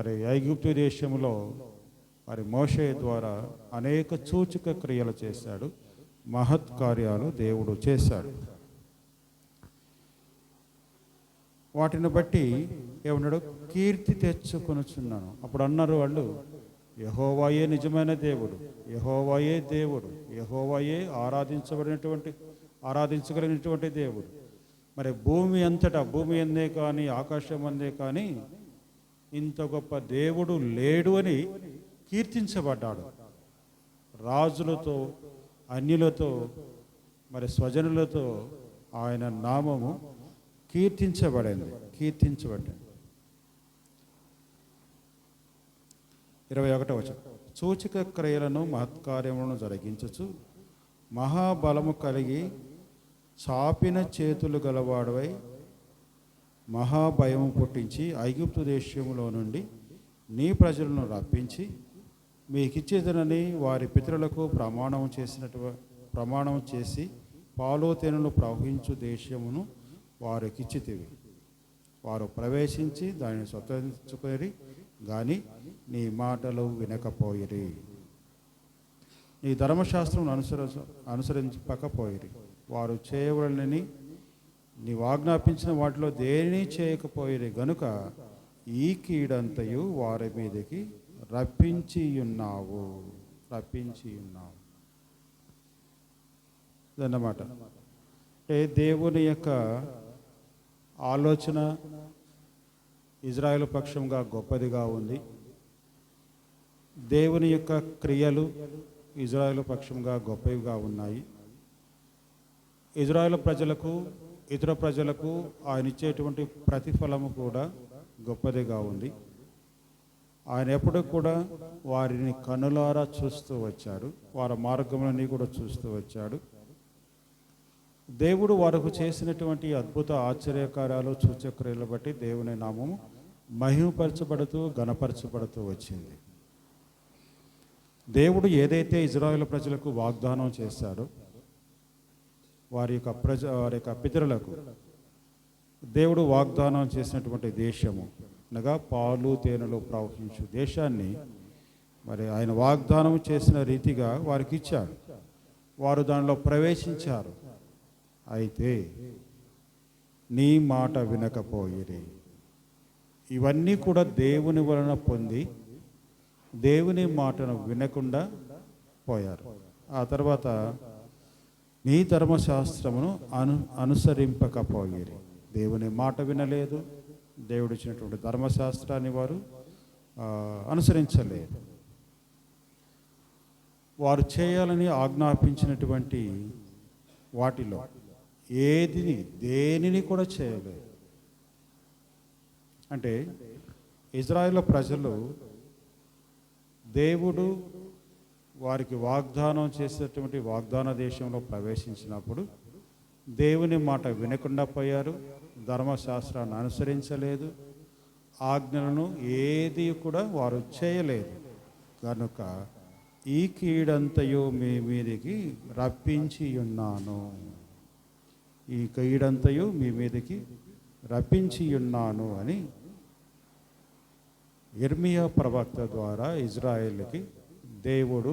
మరి ఐగుప్తు దేశంలో మరి మోషే ద్వారా అనేక సూచక క్రియలు చేశాడు, మహత్కార్యాలు దేవుడు చేశాడు. వాటిని బట్టి ఏమన్నాడు? కీర్తి తెచ్చుకొనుచున్నాను. అప్పుడు అన్నారు వాళ్ళు, యెహోవాయే నిజమైన దేవుడు, యెహోవాయే దేవుడు, యెహోవాయే ఆరాధించగలిగినటువంటి దేవుడు. మరి భూమి అంతటా, భూమి అందే కానీ ఆకాశం అందే కానీ ఇంత గొప్ప దేవుడు లేడు అని కీర్తించబడ్డాడు. రాజులతో, అన్యులతో, మరి స్వజనులతో ఆయన నామము కీర్తించబడింది. 21వ వచనం, సూచక క్రియలను మహత్కార్యములను జరిగించచ్చు, మహాబలము కలిగి చాపిన చేతులు గలవాడవై మహాభయము పుట్టించి ఐగుప్తు దేశంలో నుండి నీ ప్రజలను రప్పించి మీకిచ్చేదనని వారి పితరులకు ప్రమాణం చేసి పాలు తేనెలు ప్రవహించు దేశమును వారికిచ్చితివి. వారు ప్రవేశించి దానిని స్వతంత్రించుకొని కానీ నీ మాటలు వినకపోయిరి, నీ ధర్మశాస్త్రం అనుసరించకపోయిరి. వారు చేయవలనని నీవు ఆజ్ఞాపించిన వాటిలో దేనిని చేయకపోయిరి గనుక ఈ కీడంతయు వారి మీదకి రప్పించి ఉన్నావు. ఇదన్నమాట. అంటే దేవుని యొక్క ఆలోచన ఇజ్రాయేలు పక్షంగా గొప్పదిగా ఉంది. దేవుని యొక్క క్రియలు ఇజ్రాయేలు పక్షంగా గొప్పవిగా ఉన్నాయి. ఇజ్రాయేలు ప్రజలకు, ఇతర ప్రజలకు ఆయన ఇచ్చేటువంటి ప్రతిఫలము కూడా గొప్పదిగా ఉంది. ఆయన ఎప్పుడు కూడా వారిని కనులారా చూస్తూ వచ్చాడు, వారి మార్గములని కూడా చూస్తూ వచ్చాడు. దేవుడు వారికి చేసినటువంటి అద్భుత ఆశ్చర్యకార్యాలు, సూచక్రియలు బట్టి దేవుని నామము మహిమపరచబడుతూ ఘనపరచబడుతూ వచ్చింది. దేవుడు ఏదైతే ఇజ్రాయేలు ప్రజలకు వాగ్దానం చేశాడో, వారి యొక్క పితరులకు దేవుడు వాగ్దానం చేసినటువంటి దేశము అనగా పాలు తేనెలు ప్రవహించు దేశాన్ని మరి ఆయన వాగ్దానం చేసిన రీతిగా వారికి ఇచ్చాడు. వారు దానిలో ప్రవేశించారు. అయితే నీ మాట వినకపోయిరి. ఇవన్నీ కూడా దేవుని వలన పొంది దేవుని మాటను వినకుండా పోయారు. ఆ తర్వాత నీ ధర్మశాస్త్రమును అనుసరింపకపోయిరి. దేవుని మాట వినలేదు, దేవుడు ఇచ్చినటువంటి ధర్మశాస్త్రాన్ని వారు అనుసరించలేదు. వారు చేయాలని ఆజ్ఞాపించినటువంటి వాటిలో దేనిని కూడా చేయలేదు. అంటే ఇజ్రాయేలు ప్రజలు దేవుడు వారికి వాగ్దానం చేసేటువంటి వాగ్దాన దేశంలో ప్రవేశించినప్పుడు దేవుని మాట వినకుండా పోయారు, ధర్మశాస్త్రాన్ని అనుసరించలేదు, ఆజ్ఞలను ఏది కూడా వారు చేయలేదు. కనుక ఈ కీడంతయు మీ మీదికి రప్పించి ఉన్నాను, ఈ కీడంతయు మీ మీదికి రప్పించి ఉన్నాను అని యిర్మీయా ప్రవక్త ద్వారా ఇజ్రాయేలుకి దేవుడు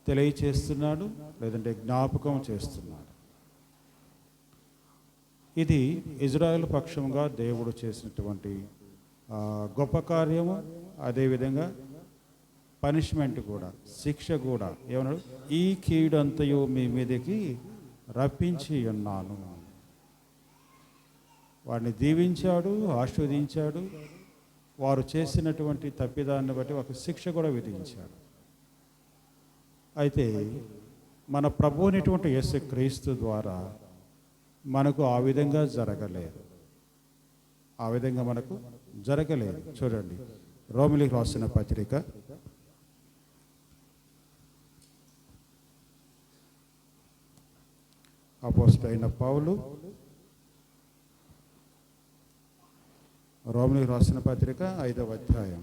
తెలియచేస్తున్నాడు, లేదంటే జ్ఞాపకం చేస్తున్నాడు. ఇది ఇజ్రాయేల్ పక్షంగా దేవుడు చేసినటువంటి గొప్ప కార్యము. అదేవిధంగా పనిష్మెంట్ కూడా, శిక్ష కూడా. ఏమన్నాడు? ఈ కీడంతయు మీ మీదకి రప్పించి ఉన్నాను. వారిని దీవించాడు, ఆశీర్వదించాడు. వారు చేసినటువంటి తప్పిదాన్ని బట్టి ఒక శిక్ష కూడా విధించాడు. అయితే మన ప్రభు అయినటువంటి యేసుక్రీస్తు ద్వారా మనకు ఆ విధంగా జరగలేదు. చూడండి, రోమిలికి రాసిన పత్రిక 'అపోస్తలుడైన పౌలు రోమిలికి రాసిన పత్రిక 5వ అధ్యాయం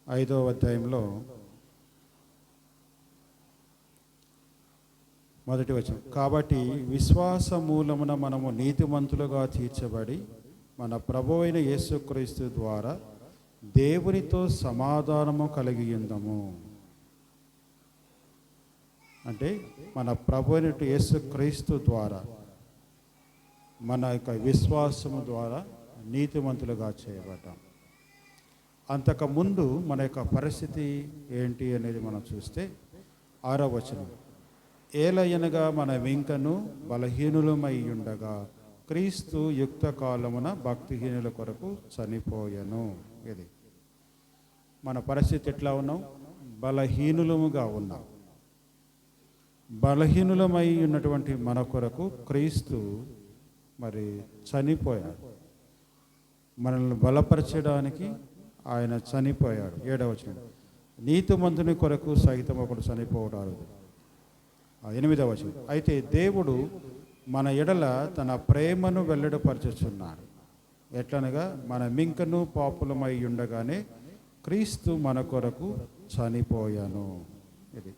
5వ అధ్యాయంలో మొదటి వచనం, కాబట్టి విశ్వాస మూలమున మనము నీతిమంతులుగా తీర్చబడి మన ప్రభువైన అయిన యేసుక్రీస్తు ద్వారా దేవునితో సమాధానము కలిగి ఉందము. అంటే మన ప్రభు అయిన యేసుక్రీస్తు ద్వారా మన యొక్క విశ్వాసము ద్వారా నీతిమంతులుగా చేయబడ్డాం. అంతకుముందు మన యొక్క పరిస్థితి ఏంటి అనేది మనం చూస్తే 6వ వచనం, ఏలయనగా మనం ఇంకను బలహీనులమై ఉండగా క్రీస్తు యుక్త కాలమున భక్తిహీనుల కొరకు చనిపోయెను. ఇది మన పరిస్థితి ఎట్లా ఉన్నాం? బలహీనులముగా ఉన్నాం. బలహీనులమై ఉన్నటువంటి మన కొరకు క్రీస్తు మరి చనిపోయాడు. మనల్ని బలపరచడానికి ఆయన చనిపోయాడు. 7వ వచనం, నీతిమంతుని కొరకు సైతం ఒకడు చనిపోవడారు. 8వ వచనం, అయితే దేవుడు మన ఎడల తన ప్రేమను వెల్లడిపరచుచున్నాడు. ఎట్లనగా మనమింకను పాపులమై ఉండగానే క్రీస్తు మన కొరకు చనిపోయాను. ఇది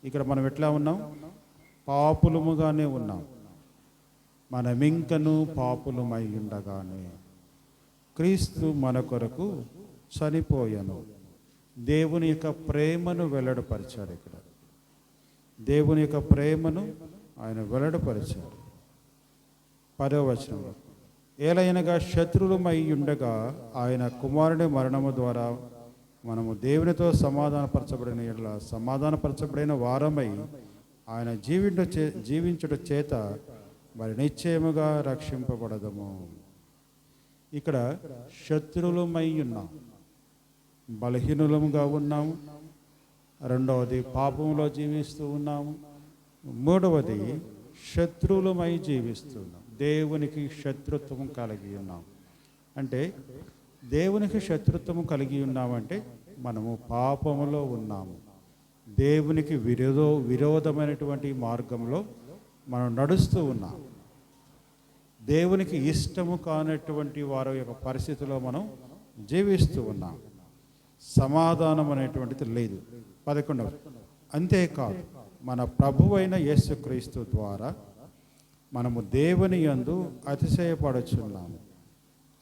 ఇక్కడ మనం ఎట్లా ఉన్నాం? పాపులముగానే ఉన్నాం. మనమింకను పాపులమై ఉండగానే క్రీస్తు మన కొరకు చనిపోయాను. దేవుని యొక్క ప్రేమను వెల్లడిపరిచాడు. ఇక్కడ దేవుని యొక్క ప్రేమను ఆయన వెల్లడిపరిచాడు. 10వ వచనంలో, ఏలైనగా శత్రువులమై ఉండగా ఆయన కుమారుని మరణము ద్వారా మనము దేవునితో సమాధానపరచబడిన వారమై ఆయన జీవించుట చేత మరి నిశ్చయముగా రక్షింపబడదము. ఇక్కడ శత్రువులమై ఉన్నాం, బలహీనులముగా ఉన్నాము. 2వది పాపంలో జీవిస్తూ ఉన్నాము. 3వది శత్రువులమై జీవిస్తున్నాం. దేవునికి శత్రుత్వం కలిగి ఉన్నాం. అంటే దేవునికి శత్రుత్వం కలిగి ఉన్నామంటే మనము పాపములో ఉన్నాము. దేవునికి విరోధమైనటువంటి మార్గంలో మనం నడుస్తూ ఉన్నాం. దేవునికి ఇష్టము కానటువంటి వారి యొక్క పరిస్థితిలో మనం జీవిస్తూ ఉన్నాం. సమాధానం అనేటువంటిది లేదు. 11వ, అంతేకాదు మన ప్రభువైన యేసుక్రీస్తు ద్వారా మనము దేవుని యందు అతిశయపడుచున్నాము.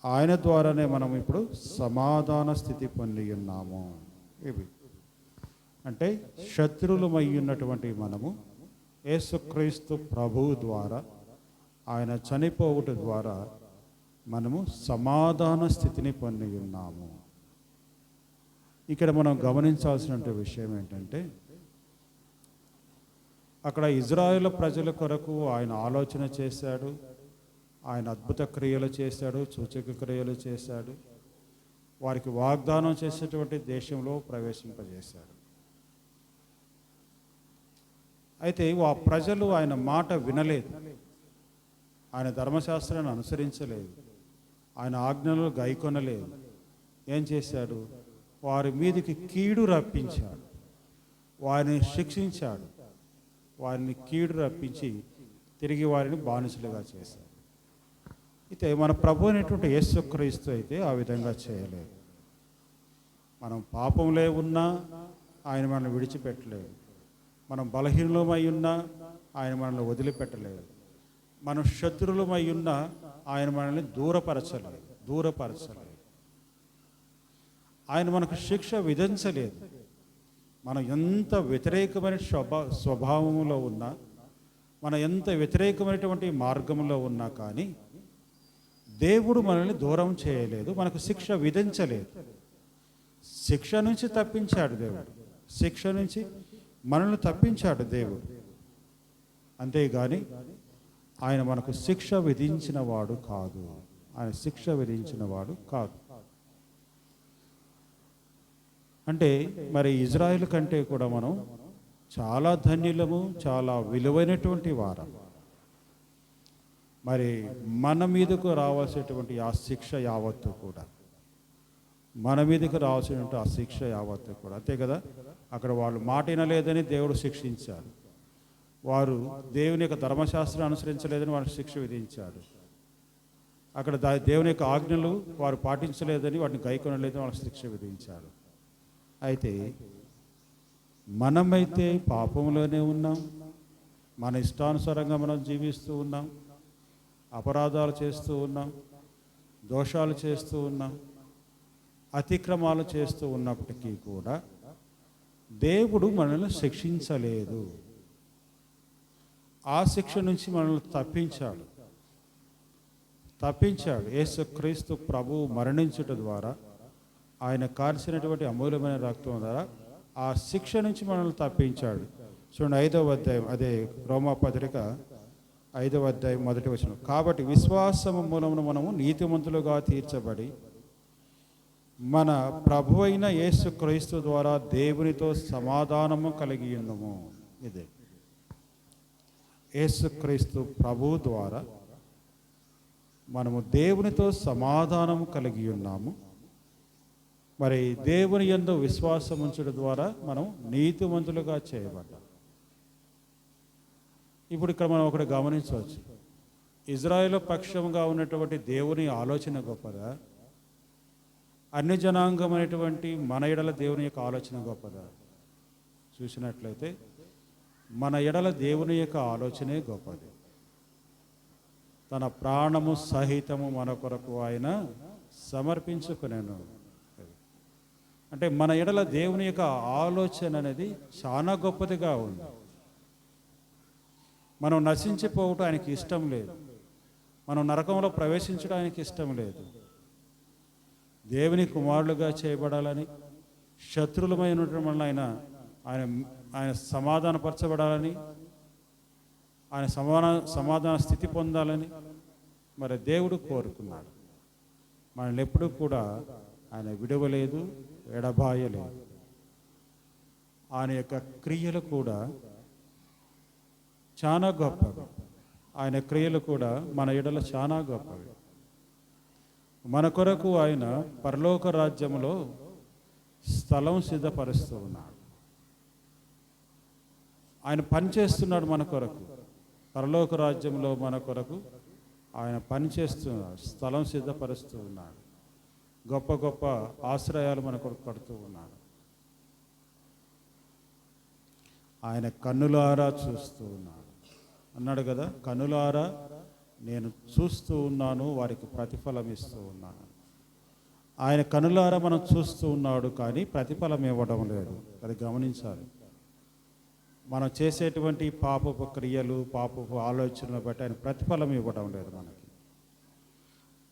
ఆయన ద్వారానే మనం ఇప్పుడు సమాధాన స్థితి పొంది ఉన్నాము. ఇవి అంటే శత్రువులమై ఉన్నటువంటి మనము యేసుక్రీస్తు ప్రభువు ద్వారా ఆయన చనిపోవుట ద్వారా మనము సమాధాన స్థితిని పొంది ఉన్నాము. ఇక్కడ మనం గమనించాల్సిన విషయం ఏంటంటే, అక్కడ ఇజ్రాయేల్ ప్రజల కొరకు ఆయన ఆలోచన చేశాడు. ఆయన అద్భుత క్రియలు చేశాడు, సూచక క్రియలు చేశాడు. వారికి వాగ్దానం చేసేటువంటి దేశంలో ప్రవేశింపజేశాడు. అయితే ఆ ప్రజలు ఆయన మాట వినలేదు, ఆయన ధర్మశాస్త్రాన్ని అనుసరించలేదు, ఆయన ఆజ్ఞలు గైకొనలేదు. ఏం చేశాడు? వారి మీదకి కీడు రప్పించాడు, వారిని శిక్షించాడు. వారిని కీడు రప్పించి తిరిగి వారిని బానిసలుగా చేశాడు. అయితే మన ప్రభు అనేటువంటి యేసుక్రీస్తు అయితే ఆ విధంగా చేయలేదు. మనం పాపంలో ఉన్నా ఆయన మనల్ని విడిచిపెట్టలేదు. మనం బలహీనమై ఉన్నా ఆయన మనల్ని వదిలిపెట్టలేదు. మనం శత్రువులమై ఉన్నా ఆయన మనల్ని దూరపరచలేదు. ఆయన మనకు శిక్ష విధించలేదు. మనం ఎంత వ్యతిరేకమైన స్వభావంలో ఉన్నా, మనం ఎంత వ్యతిరేకమైనటువంటి మార్గంలో ఉన్నా కానీ దేవుడు మనల్ని దూరం చేయలేదు, మనకు శిక్ష విధించలేదు. శిక్ష నుంచి తప్పించాడు దేవుడు, శిక్ష నుంచి మనల్ని తప్పించాడు దేవుడు. అంతేగాని ఆయన మనకు శిక్ష విధించిన వాడు కాదు. ఆయన శిక్ష విధించిన వాడు కాదు. అంటే మరి ఇజ్రాయిల్ కంటే కూడా మనం చాలా ధన్యులము, చాలా విలువైనటువంటి వారం. మరి మన మీదకు రావాల్సినటువంటి ఆ శిక్ష యావత్తు కూడా, మన మీదకు రావాల్సినటువంటి ఆ శిక్ష యావత్తు కూడా అంతే కదా. అక్కడ వాళ్ళు మాట వినలేదని దేవుడు శిక్షించాడు. వారు దేవుని యొక్క ధర్మశాస్త్రం అనుసరించలేదని వారికి శిక్ష విధించాడు. అక్కడ దేవుని యొక్క ఆజ్ఞలు వారు పాటించలేదని వాటిని గైకొనలేదని వాళ్ళకి శిక్ష విధించాడు. అయితే మనమైతే పాపంలోనే ఉన్నాం, మన ఇష్టానుసారంగా మనం జీవిస్తూ ఉన్నాం, అపరాధాలు చేస్తూ ఉన్నాం, దోషాలు చేస్తూ ఉన్నాం, అతిక్రమాలు చేస్తూ ఉన్నప్పటికీ కూడా దేవుడు మనల్ని శిక్షించలేదు. ఆ శిక్ష నుంచి మనల్ని తప్పించాడు. యేసుక్రీస్తు ప్రభువు మరణించుట ద్వారా, ఆయన కార్చినటువంటి అమూల్యమైన రక్తం ద్వారా ఆ శిక్ష నుంచి మనల్ని తప్పించాడు. చూడండి 5వ అధ్యాయం, అదే రోమాపత్రిక 5వ అధ్యాయం 1వ వచనం. కాబట్టి విశ్వాసము మూలమున మనము నీతిమంతులుగా తీర్చబడి మన ప్రభు అయిన యేసుక్రీస్తు ద్వారా దేవునితో సమాధానము కలిగి ఉన్నాము. ఇదే యేసుక్రీస్తు ప్రభు ద్వారా మనము దేవునితో సమాధానము కలిగి ఉన్నాము. మరి దేవుని యందు విశ్వాసం ఉంచడం ద్వారా మనం నీతిమంతులుగా చేయబడ్డాం. ఇప్పుడు ఇక్కడ మనం ఒకటి గమనించవచ్చు, ఇజ్రాయేలు పక్షంగా ఉన్నటువంటి దేవుని ఆలోచన గొప్పదా, అన్ని జనాంగమైనటువంటి మన ఎడల దేవుని యొక్క ఆలోచన గొప్పదా? చూసినట్లయితే మన ఎడల దేవుని యొక్క ఆలోచనే గొప్పది. తన ప్రాణము సహితము మన కొరకు ఆయన సమర్పించుకునేను. అంటే మన ఎడల దేవుని యొక్క ఆలోచన అనేది చాలా గొప్పదిగా ఉంది. మనం నశించిపోవటం ఆయనకి ఇష్టం లేదు, మనం నరకంలో ప్రవేశించడం ఆయనకి ఇష్టం లేదు. దేవుని కుమారులుగా చేయబడాలని, శత్రులమైన ఆయన ఆయన సమాధానపరచబడాలని, ఆయన సమాధాన స్థితి పొందాలని మరి దేవుడు కోరుకున్నాడు. మనల్ని ఎప్పుడూ కూడా ఆయన విడవలేదు, ఎడబాయలేదు. ఆయన యొక్క క్రియలు కూడా చాలా గొప్పవి. ఆయన క్రియలు కూడా మన ఎడల చాలా గొప్పవి. మన కొరకు ఆయన పరలోక రాజ్యంలో స్థలం సిద్ధపరుస్తూ ఉన్నాడు. ఆయన పనిచేస్తున్నాడు మన కొరకు. పరలోక రాజ్యంలో మన కొరకు ఆయన పనిచేస్తున్నాడు, స్థలం సిద్ధపరుస్తూ ఉన్నాడు. గొప్ప గొప్ప ఆశ్రయాలు మన కొరకు కడుతూ ఉన్నాడు. ఆయన కన్నులారా చూస్తూ ఉన్నాడు అన్నాడు కదా, కన్నులారా నేను చూస్తూ ఉన్నాను, వారికి ప్రతిఫలం ఇస్తూ ఉన్నాను. ఆయన కన్నులారా మనం చూస్తూ ఉన్నాడు, కానీ ప్రతిఫలం ఇవ్వడం లేదు. అది గమనించాలి. మనం చేసేటువంటి పాపపు క్రియలు, పాపపు ఆలోచనలు బట్టి ఆయన ప్రతిఫలం ఇవ్వడం లేదు మనకి.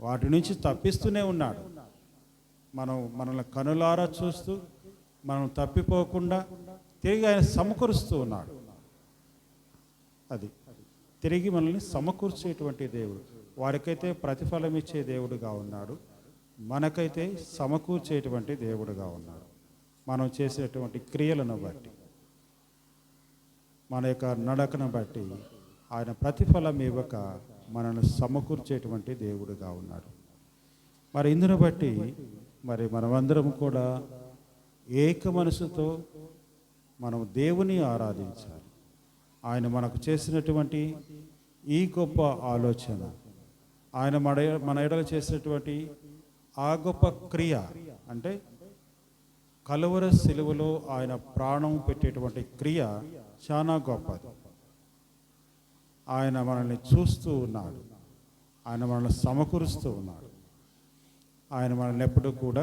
వాటి నుంచి తప్పిస్తూనే ఉన్నాడు. మనల్ని కనులారా చూస్తూ మనం తప్పిపోకుండా తిరిగి ఆయన సమకూరుస్తూ ఉన్నాడు. అది తిరిగి మనల్ని సమకూర్చేటువంటి దేవుడు. వారికైతే ప్రతిఫలం ఇచ్చే దేవుడుగా ఉన్నాడు, మనకైతే సమకూర్చేటువంటి దేవుడుగా ఉన్నాడు. మనం చేసేటువంటి క్రియలను బట్టి, మన యొక్క నడకను బట్టి ఆయన ప్రతిఫలం ఇవ్వక మనల్ని సమకూర్చేటువంటి దేవుడుగా ఉన్నాడు. మరి ఇందును బట్టి మరి మనమందరం కూడా ఏక మనసుతో మనం దేవుని ఆరాధించాలి. ఆయన మనకు చేసినటువంటి ఈ గొప్ప ఆలోచన, ఆయన మన ఎడల చేసినటువంటి ఆ గొప్ప క్రియ, అంటే కలువరి సిలువలో ఆయన ప్రాణం పెట్టేటువంటి క్రియ చాలా గొప్పది. ఆయన మనల్ని చూస్తూ ఉన్నాడు, ఆయన మనల్ని సమకూరుస్తూ ఉన్నాడు. ఆయన మనల్ని ఎప్పుడూ కూడా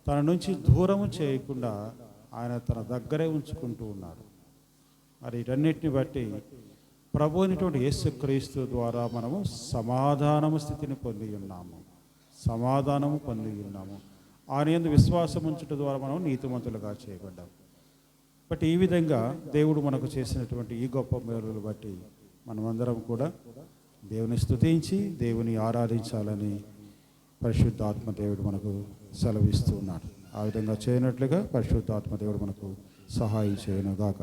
తన నుంచి దూరము చేయకుండా ఆయన తన దగ్గరే ఉంచుకుంటూ ఉన్నాడు. మరి వీటన్నిటిని బట్టి ప్రభు అయినటువంటి యేసుక్రీస్తు ద్వారా మనము సమాధానము స్థితిని పొంది ఉన్నాము, సమాధానము పొంది ఉన్నాము. ఆయన యందు విశ్వాసం ఉంచడం ద్వారా మనం నీతిమంతులుగా చేయబడ్డాము. బట్ ఈ విధంగా దేవుడు మనకు చేసినటువంటి ఈ గొప్ప మేలులు బట్టి మనమందరం కూడా దేవుని స్తుతించి దేవుని ఆరాధించాలని పరిశుద్ధాత్మ దేవుడు మనకు సెలవిస్తూ ఉన్నాడు. ఆ విధంగా చేయనట్లుగా పరిశుద్ధాత్మ దేవుడు మనకు సహాయం చేయనుగాక.